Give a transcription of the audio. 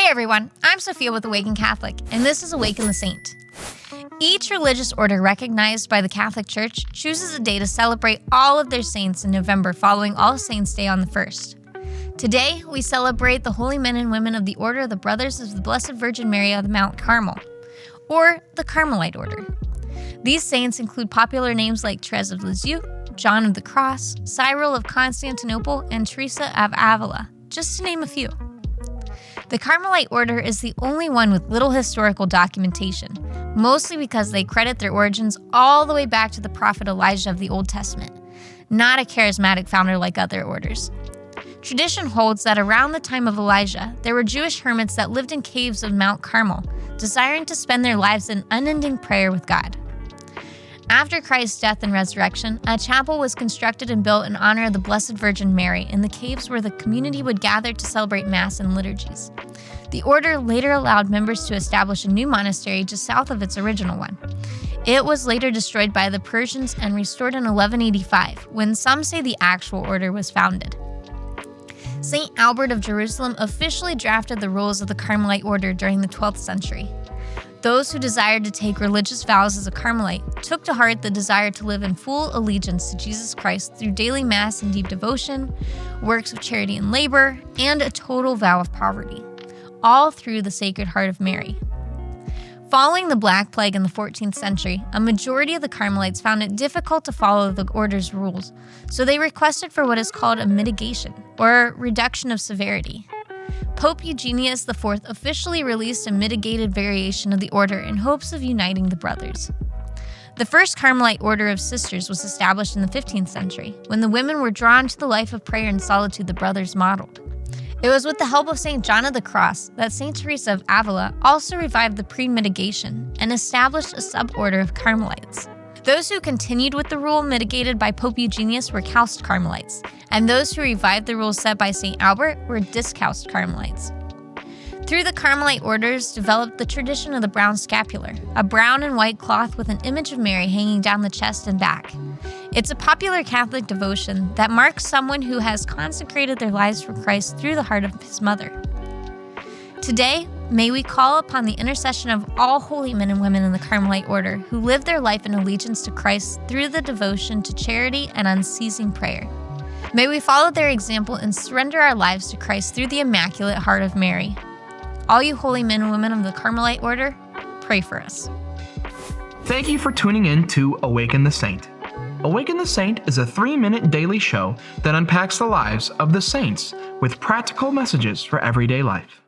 everyone, I'm Sophia with Awaken Catholic, and this is Awaken the Saint. Each religious order recognized by the Catholic Church chooses a day to celebrate all of their saints in November following All Saints' Day on the 1st. Today, we celebrate the holy men and women of the Order of the Brothers of the Blessed Virgin Mary of Mount Carmel, or the Carmelite order. These saints include popular names like Therese of Lisieux, John of the Cross, Cyril of Constantinople, and Teresa of Avila, just to name a few. The Carmelite order is the only one with little historical documentation, mostly because they credit their origins all the way back to the prophet Elijah of the Old Testament, not a charismatic founder like other orders. Tradition holds that around the time of Elijah, there were Jewish hermits that lived in caves of Mount Carmel, desiring to spend their lives in unending prayer with God. After Christ's death and resurrection, a chapel was constructed and built in honor of the Blessed Virgin Mary in the caves where the community would gather to celebrate Mass and liturgies. The order later allowed members to establish a new monastery just south of its original one. It was later destroyed by the Persians and restored in 1185, when some say the actual order was founded. Saint Albert of Jerusalem officially drafted the rules of the Carmelite order during the 12th century. Those who desired to take religious vows as a Carmelite took to heart the desire to live in full allegiance to Jesus Christ through daily Mass and deep devotion, works of charity and labor, and a total vow of poverty, all through the Sacred Heart of Mary. Following the Black Plague in the 14th century, a majority of the Carmelites found it difficult to follow the order's rules, so they requested for what is called a mitigation, or reduction of severity. Pope Eugenius IV officially released a mitigated variation of the order in hopes of uniting the brothers. The first Carmelite order of sisters was established in the 15th century, when the women were drawn to the life of prayer and solitude the brothers modeled. It was with the help of St. John of the Cross that St. Teresa of Avila also revived the pre-mitigation and established a suborder of Carmelites. Those who continued with the rule mitigated by Pope Eugenius were Calced Carmelites, and those who revived the rules set by St. Albert were Discalced Carmelites. Through the Carmelite orders developed the tradition of the brown scapular, a brown and white cloth with an image of Mary hanging down the chest and back. It's a popular Catholic devotion that marks someone who has consecrated their lives for Christ through the heart of his mother. Today, may we call upon the intercession of all holy men and women in the Carmelite order who live their life in allegiance to Christ through the devotion to charity and unceasing prayer. May we follow their example and surrender our lives to Christ through the Immaculate Heart of Mary. All you holy men and women of the Carmelite order, pray for us. Thank you for tuning in to Awaken the Saint. Awaken the Saint is a 3-minute daily show that unpacks the lives of the saints with practical messages for everyday life.